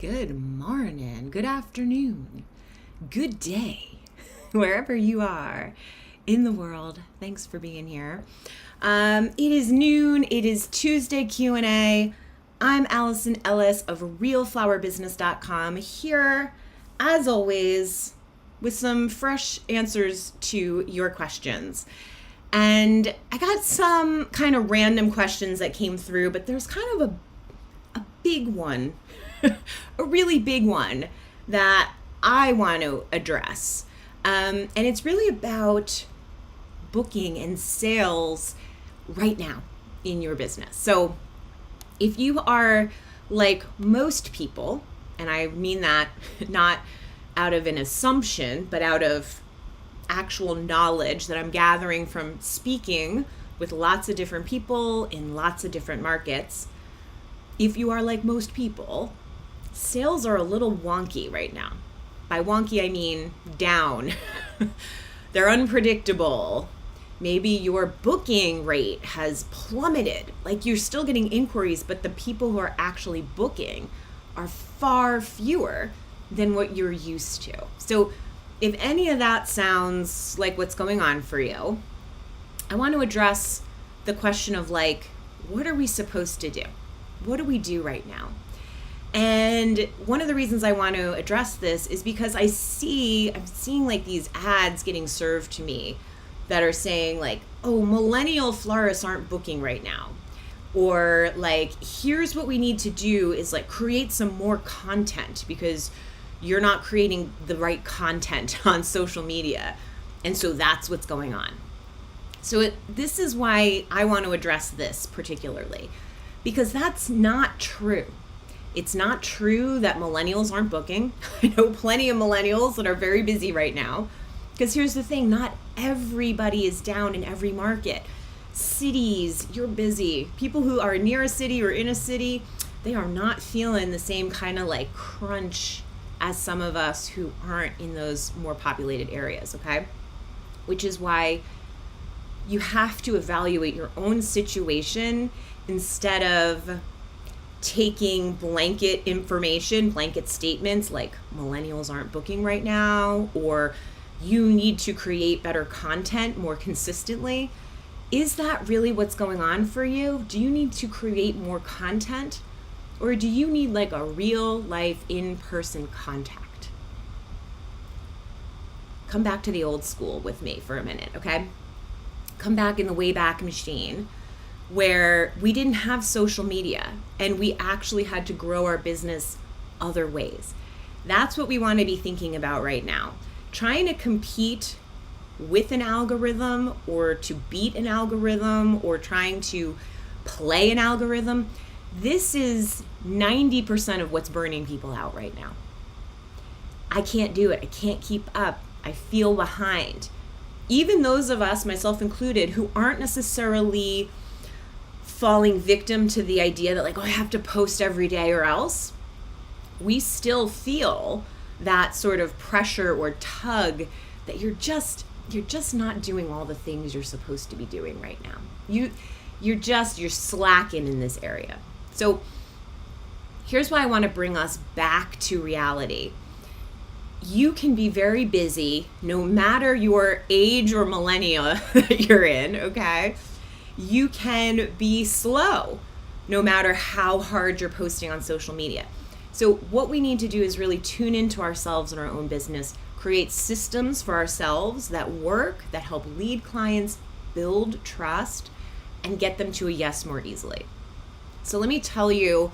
Good morning, good afternoon, good day, wherever you are in the world. Thanks for being here. It is noon. It is Tuesday Q&A. I'm Alison Ellis of realflowerbusiness.com here, as always, with some fresh answers to your questions. And I got some kind of random questions that came through, but there's kind of a big one, a really big one that I want to address. And it's really about booking and sales right now in your business. So if you are like most people, and I mean that not out of an assumption, but out of actual knowledge that I'm gathering from speaking with lots of different people in lots of different markets, if you are like most people, sales are a little wonky right now. By wonky, I mean down. They're unpredictable. Maybe your booking rate has plummeted. Like you're still getting inquiries, but the people who are actually booking are far fewer than what you're used to. So if any of that sounds like what's going on for you, I want to address the question of like, what are we supposed to do? What do we do right now? And one of the reasons I want to address this is because I'm seeing like these ads getting served to me that are saying like, oh, millennial florists aren't booking right now. Or like, here's what we need to do is like create some more content because you're not creating the right content on social media. And so that's what's going on. So this is why I want to address this particularly, because that's not true. It's not true that millennials aren't booking. I know plenty of millennials that are very busy right now. Because here's the thing, not everybody is down in every market. Cities, you're busy. People who are near a city or in a city, they are not feeling the same kind of like crunch as some of us who aren't in those more populated areas, okay? Which is why you have to evaluate your own situation instead of taking blanket information, blanket statements like millennials aren't booking right now, or you need to create better content more consistently. Is that really what's going on for you? Do you need to create more content, or do you need like a real life in-person contact? Come back to the old school with me for a minute, okay? Come back in the Wayback Machine where we didn't have social media and we actually had to grow our business other ways. That's what we want to be thinking about right now. Trying to compete with an algorithm or to beat an algorithm or trying to play an algorithm, this is 90% of what's burning people out right now. I can't do it. I can't keep up. I feel behind. Even those of us, myself included, who aren't necessarily falling victim to the idea that like, oh, I have to post every day or else, we still feel that sort of pressure or tug that you're just not doing all the things you're supposed to be doing right now. You're slacking in this area. So here's why I want to bring us back to reality. You can be very busy no matter your age or millennia that you're in, okay? You can be slow no matter how hard you're posting on social media. So what we need to do is really tune into ourselves and our own business, create systems for ourselves that work, that help lead clients, build trust, and get them to a yes more easily. So let me tell you,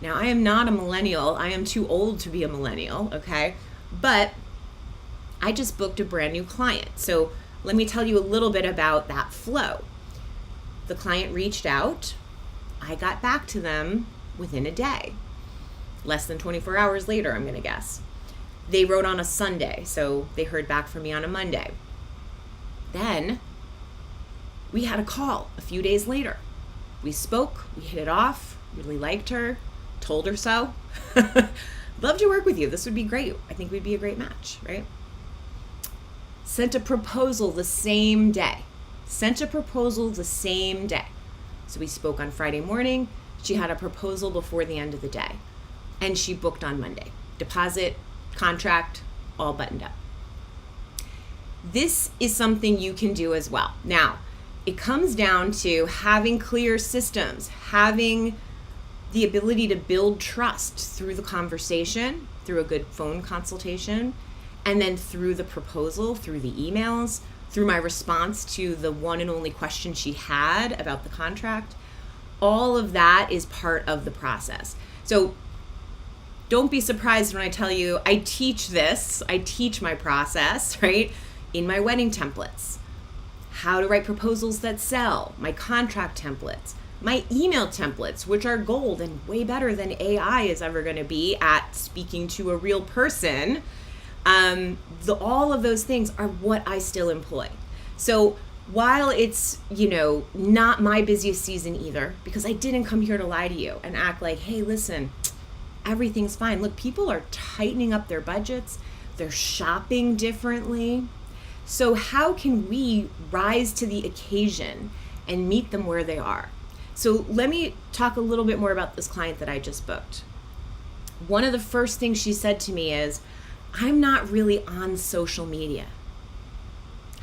now I am not a millennial. I am too old to be a millennial, okay? But I just booked a brand new client. So let me tell you a little bit about that flow. The client reached out. I got back to them within a day. Less than 24 hours later, I'm going to guess. They wrote on a Sunday, so they heard back from me on a Monday. Then we had a call a few days later. We spoke, we hit it off, really liked her, told her so. Love to work with you. This would be great. I think we'd be a great match, right? Sent a proposal the same day. So we spoke on Friday morning. She had a proposal before the end of the day. and she booked on Monday. Deposit, contract, all buttoned up. This is something you can do as well. Now, it comes down to having clear systems, having the ability to build trust through the conversation, through a good phone consultation, and then through the proposal, through the emails, through my response to the one and only question she had about the contract. All of that is part of the process. So don't be surprised when I tell you I teach my process, right, in my wedding templates. How to write proposals that sell, my contract templates, my email templates, which are gold and way better than AI is ever going to be at speaking to a real person. All of those things are what I still employ. So while it's, not my busiest season either, because I didn't come here to lie to you and act like, hey, listen, everything's fine. Look, people are tightening up their budgets. They're shopping differently. So how can we rise to the occasion and meet them where they are? So let me talk a little bit more about this client that I just booked. One of the first things she said to me is, I'm not really on social media.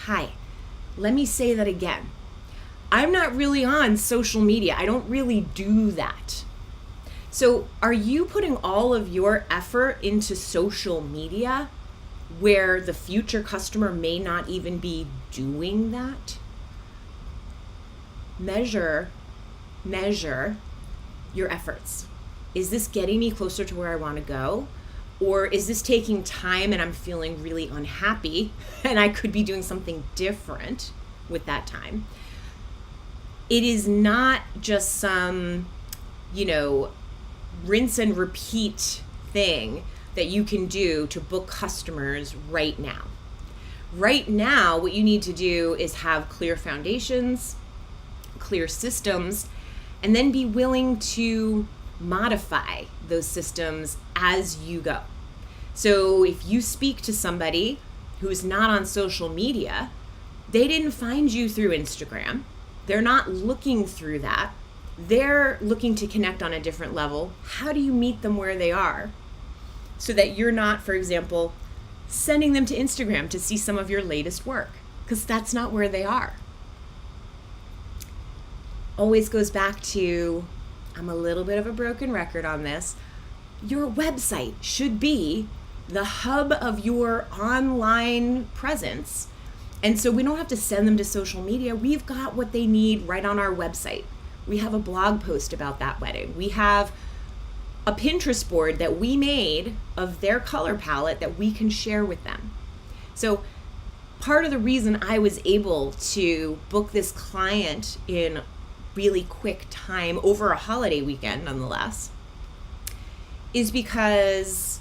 Hi, let me say that again. I'm not really on social media. I don't really do that. So are you putting all of your effort into social media where the future customer may not even be doing that? Measure your efforts. Is this getting me closer to where I want to go? Or is this taking time and I'm feeling really unhappy and I could be doing something different with that time? It is not just some, rinse and repeat thing that you can do to book customers right now. Right now, what you need to do is have clear foundations, clear systems, and then be willing to modify those systems as you go. So if you speak to somebody who's not on social media, they didn't find you through Instagram. They're not looking through that. They're looking to connect on a different level. How do you meet them where they are so that you're not, for example, sending them to Instagram to see some of your latest work? Because that's not where they are. Always goes back to, I'm a little bit of a broken record on this. Your website should be the hub of your online presence. And so we don't have to send them to social media. We've got what they need right on our website. We have a blog post about that wedding. We have a Pinterest board that we made of their color palette that we can share with them. So part of the reason I was able to book this client in really quick time over a holiday weekend, nonetheless, is because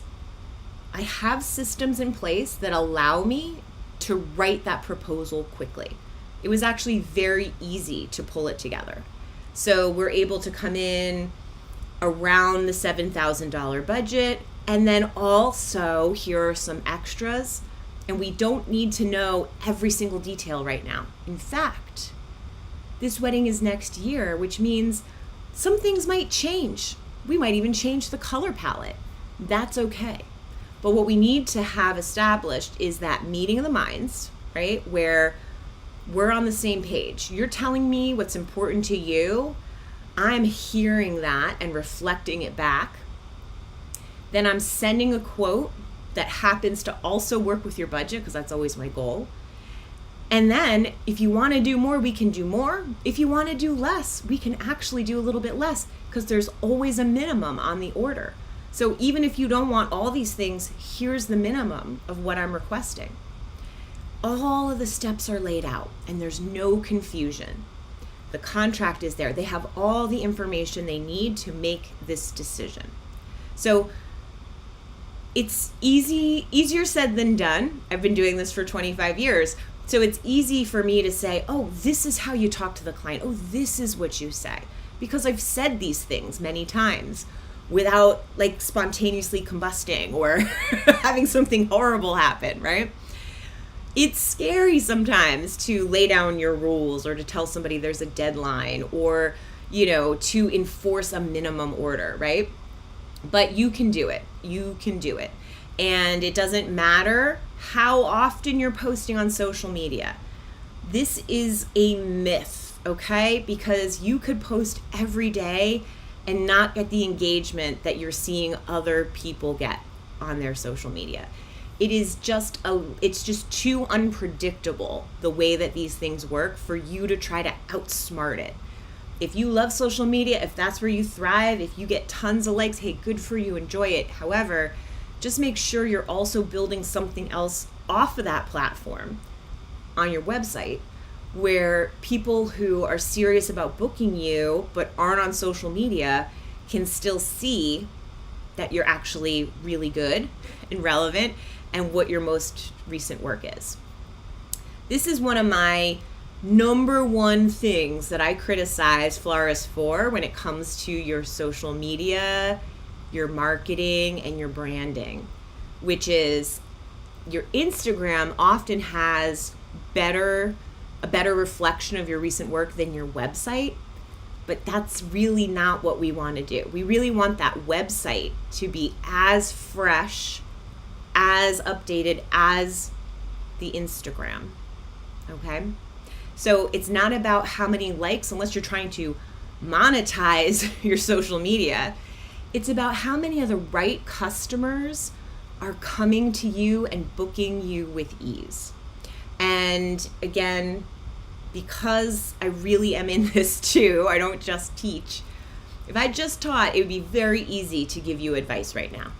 I have systems in place that allow me to write that proposal quickly. It was actually very easy to pull it together. So we're able to come in around the $7,000 budget, and then also here are some extras, and we don't need to know every single detail right now. In fact, this wedding is next year, which means some things might change. We might even change the color palette. That's okay. But what we need to have established is that meeting of the minds, right? Where we're on the same page. You're telling me what's important to you. I'm hearing that and reflecting it back. Then I'm sending a quote that happens to also work with your budget, because that's always my goal. And then if you want to do more, we can do more. If you want to do less, we can actually do a little bit less, because there's always a minimum on the order. So even if you don't want all these things, here's the minimum of what I'm requesting. All of the steps are laid out and there's no confusion. The contract is there. They have all the information they need to make this decision. So it's easier said than done. I've been doing this for 25 years. So it's easy for me to say, oh, this is how you talk to the client. Oh, this is what you say. Because I've said these things many times without like spontaneously combusting or having something horrible happen, right? It's scary sometimes to lay down your rules or to tell somebody there's a deadline or, to enforce a minimum order, right? But you can do it. You can do it. And it doesn't matter how often you're posting on social media. This is a myth, okay? Because you could post every day and not get the engagement that you're seeing other people get on their social media. It's just too unpredictable the way that these things work for you to try to outsmart it. If you love social media, if that's where you thrive, if you get tons of likes, hey, good for you, enjoy it. However, just make sure you're also building something else off of that platform on your website where people who are serious about booking you but aren't on social media can still see that you're actually really good and relevant and what your most recent work is. This is one of my number one things that I criticize florists for when it comes to your social media, your marketing, and your branding, which is your Instagram often has a better reflection of your recent work than your website, but that's really not what we want to do. We really want that website to be as fresh, as updated as the Instagram, okay? So it's not about how many likes, unless you're trying to monetize your social media. It's about how many of the right customers are coming to you and booking you with ease. And again, because I really am in this too, I don't just teach. If I just taught, it would be very easy to give you advice right now.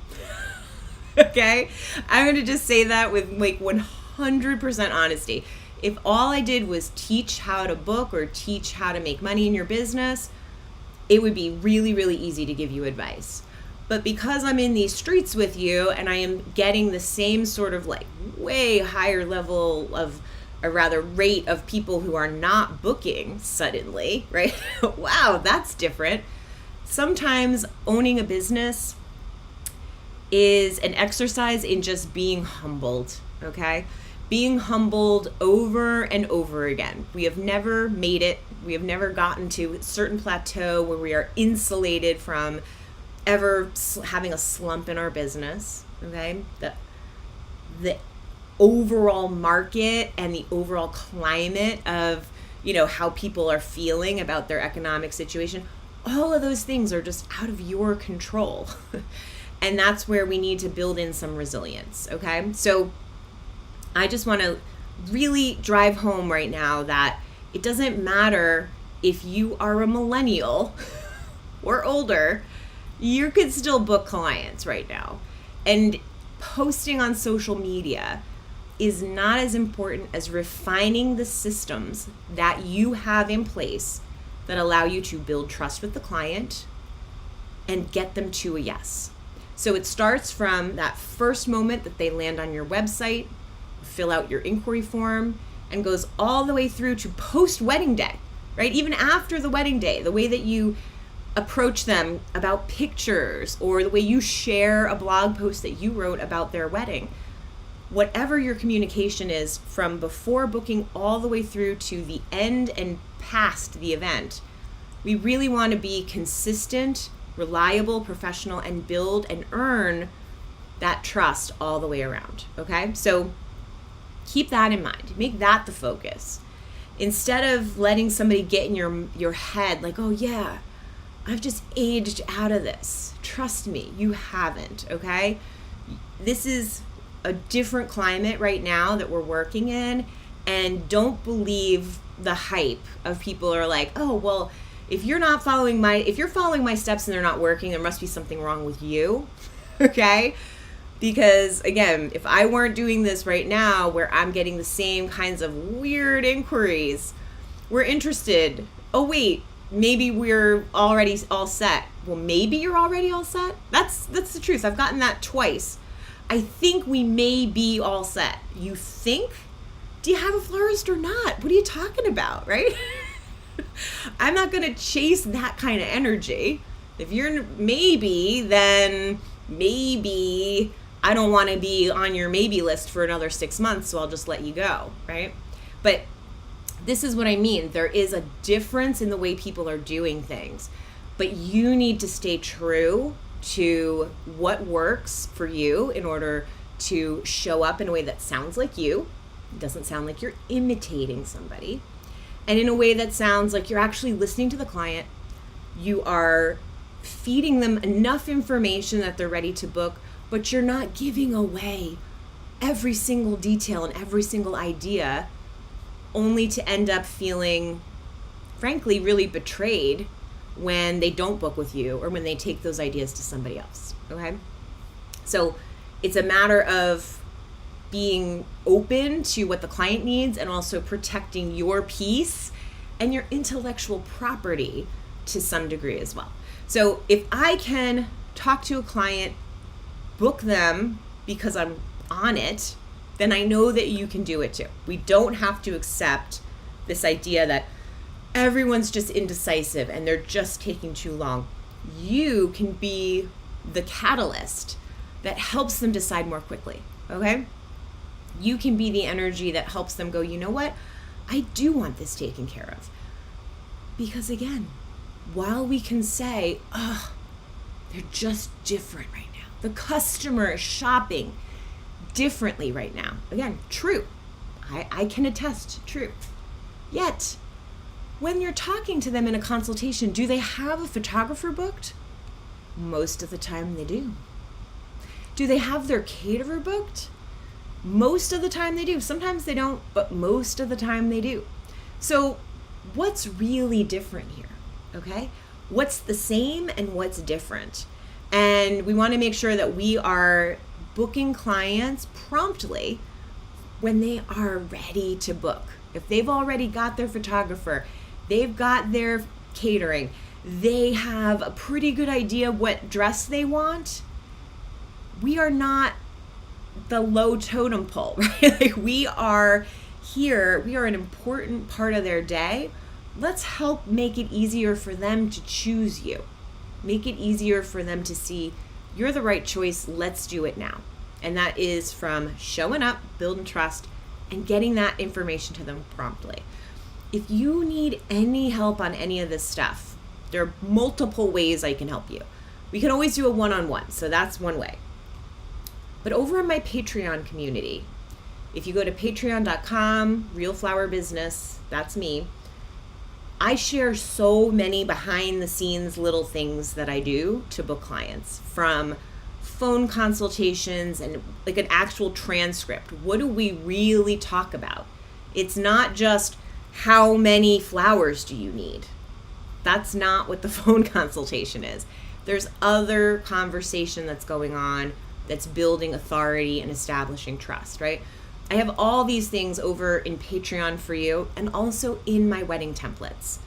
Okay? I'm going to just say that with like 100% honesty. If all I did was teach how to book or teach how to make money in your business, it would be really, really easy to give you advice. But because I'm in these streets with you and I am getting the same sort of like way higher level of, or rather rate of people who are not booking suddenly, right? Wow, that's different. Sometimes owning a business is an exercise in just being humbled, okay? Being humbled over and over again. We have never made it. We have never gotten to a certain plateau where we are insulated from ever having a slump in our business, okay? The overall market and the overall climate of, how people are feeling about their economic situation, all of those things are just out of your control. And that's where we need to build in some resilience, okay? So I just want to really drive home right now that it doesn't matter if you are a millennial or older, you could still book clients right now. And posting on social media is not as important as refining the systems that you have in place that allow you to build trust with the client and get them to a yes. So it starts from that first moment that they land on your website, fill out your inquiry form, and goes all the way through to post-wedding day, right? Even after the wedding day, the way that you approach them about pictures or the way you share a blog post that you wrote about their wedding. Whatever your communication is from before booking all the way through to the end and past the event, we really want to be consistent, reliable, professional, and build and earn that trust all the way around, okay? So keep that in mind. Make that the focus. Instead of letting somebody get in your head like, oh yeah, I've just aged out of this. Trust me, you haven't, okay? This is a different climate right now that we're working in, and don't believe the hype of people are like, oh, well, if you're following my steps and they're not working, there must be something wrong with you, okay? Because again, if I weren't doing this right now where I'm getting the same kinds of weird inquiries, we're interested. Oh, wait, maybe we're already all set. Well, maybe you're already all set. That's the truth. I've gotten that twice. I think we may be all set. You think? Do you have a florist or not? What are you talking about, right? I'm not going to chase that kind of energy. If you're maybe, then maybe I don't want to be on your maybe list for another 6 months, so I'll just let you go, right? But this is what I mean. There is a difference in the way people are doing things, but you need to stay true to what works for you in order to show up in a way that sounds like you. It doesn't sound like you're imitating somebody. And in a way that sounds like you're actually listening to the client. You are feeding them enough information that they're ready to book, but you're not giving away every single detail and every single idea, only to end up feeling, frankly, really betrayed when they don't book with you or when they take those ideas to somebody else, okay? So it's a matter of being open to what the client needs and also protecting your peace and your intellectual property to some degree as well. So if I can talk to a client, book them because I'm on it, then I know that you can do it too. We don't have to accept this idea that everyone's just indecisive and they're just taking too long. You can be the catalyst that helps them decide more quickly, okay? You can be the energy that helps them go, you know what? I do want this taken care of. Because again, while we can say, oh, they're just different right now. The customer is shopping differently right now. Again, true. I can attest, true. Yet, when you're talking to them in a consultation, do they have a photographer booked? Most of the time they do. Do they have their caterer booked? Most of the time they do. Sometimes they don't, but most of the time they do. So what's really different here, okay? What's the same and what's different? And we want to make sure that we are booking clients promptly when they are ready to book. If they've already got their photographer, they've got their catering, they have a pretty good idea what dress they want, we are not the low totem pole, right? Like we are here, we are an important part of their day. Let's help make it easier for them to choose you. Make it easier for them to see you're the right choice, let's do it now. And that is from showing up, building trust, and getting that information to them promptly. If you need any help on any of this stuff, there are multiple ways I can help you. We can always do a one-on-one, so that's one way. But over in my Patreon community, if you go to patreon.com, Real Flower Business, that's me, I share so many behind the scenes little things that I do to book clients, from phone consultations and like an actual transcript. What do we really talk about? It's not just how many flowers do you need. That's not what the phone consultation is. There's other conversation that's going on that's building authority and establishing trust, right? I have all these things over in Patreon for you and also in my wedding templates.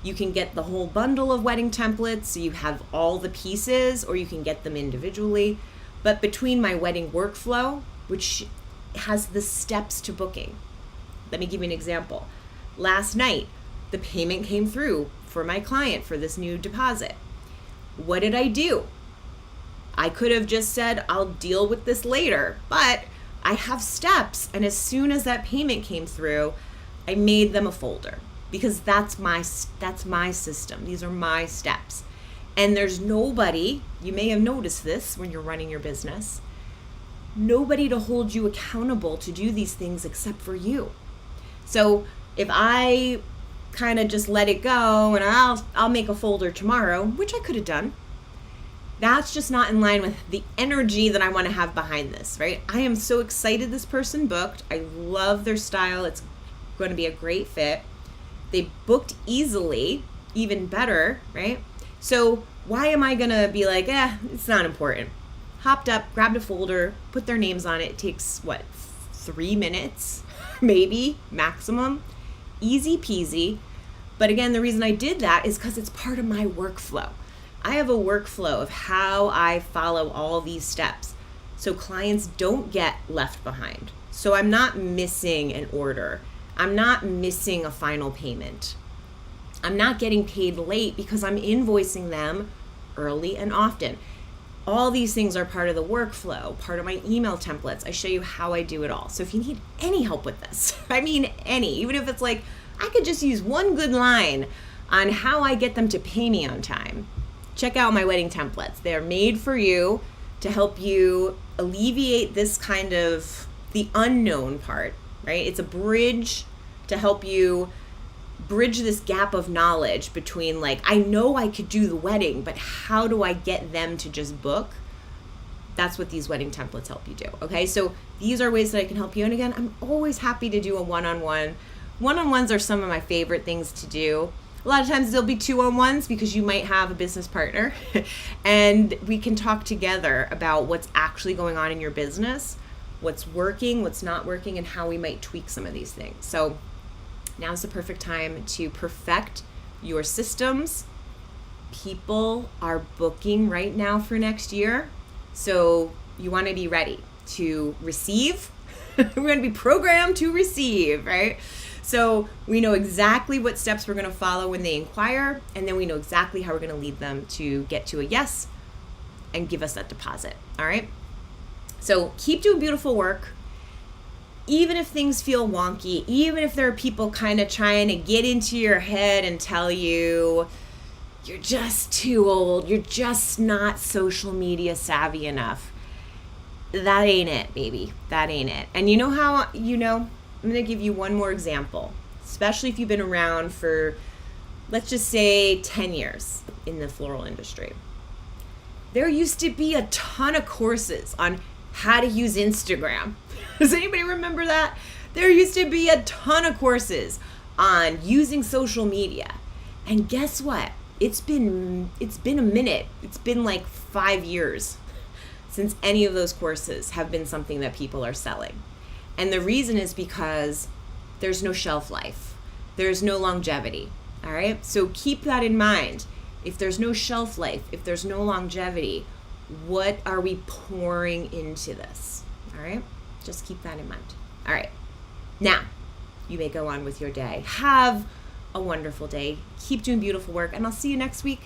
You can get the whole bundle of wedding templates, so you have all the pieces, or you can get them individually. But between my wedding workflow, which has the steps to booking, let me give you an example. Last night, the payment came through for my client for this new deposit. What did I do? I could have just said, I'll deal with this later, but I have steps. And as soon as that payment came through, I made them a folder because that's my system. These are my steps. And there's nobody, you may have noticed this when you're running your business, nobody to hold you accountable to do these things except for you. So if I kind of just let it go and I'll make a folder tomorrow, which I could have done, that's just not in line with the energy that I want to have behind this, right? I am so excited this person booked. I love their style. It's going to be a great fit. They booked easily, even better, right? So why am I going to be like, it's not important. Hopped up, grabbed a folder, put their names on it. It takes, 3 minutes, maybe, maximum. Easy peasy. But again, the reason I did that is because it's part of my workflow. I have a workflow of how I follow all these steps so clients don't get left behind. So I'm not missing an order. I'm not missing a final payment. I'm not getting paid late because I'm invoicing them early and often. All these things are part of the workflow, part of my email templates. I show you how I do it all. So if you need any help with this, I mean any, even if it's like, I could just use one good line on how I get them to pay me on time, check out my wedding templates. They're made for you to help you alleviate this kind of the unknown part, right? It's a bridge to help you bridge this gap of knowledge between like, I know I could do the wedding, but how do I get them to just book? That's what these wedding templates help you do. Okay, so these are ways that I can help you. And again, I'm always happy to do a one-on-one. One-on-ones are some of my favorite things to do. A lot of times there'll be two-on-ones because you might have a business partner and we can talk together about what's actually going on in your business, what's working, what's not working, and how we might tweak some of these things. So now's the perfect time to perfect your systems. People are booking right now for next year. So you want to be ready to receive. We're going to be programmed to receive, right? So we know exactly what steps we're going to follow when they inquire, and then we know exactly how we're going to lead them to get to a yes and give us that deposit, all right? So keep doing beautiful work. Even if things feel wonky, even if there are people kind of trying to get into your head and tell you, you're just too old, you're just not social media savvy enough. That ain't it, baby. That ain't it. And you know how, I'm going to give you one more example, especially if you've been around for, let's just say 10 years in the floral industry. There used to be a ton of courses on how to use Instagram. Does anybody remember that? There used to be a ton of courses on using social media. And guess what? It's been a minute. It's been like 5 years since any of those courses have been something that people are selling. And the reason is because there's no shelf life. There's no longevity, all right? So keep that in mind. If there's no shelf life, if there's no longevity, what are we pouring into this, all right? Just keep that in mind. All right, now you may go on with your day. Have a wonderful day. Keep doing beautiful work, and I'll see you next week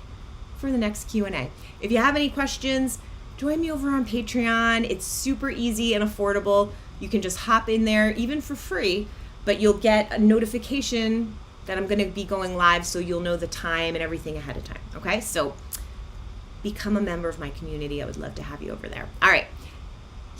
for the next Q&A. If you have any questions, join me over on Patreon. It's super easy and affordable. You can just hop in there, even for free, but you'll get a notification that I'm going to be going live, so you'll know the time and everything ahead of time, okay? So become a member of my community. I would love to have you over there. All right.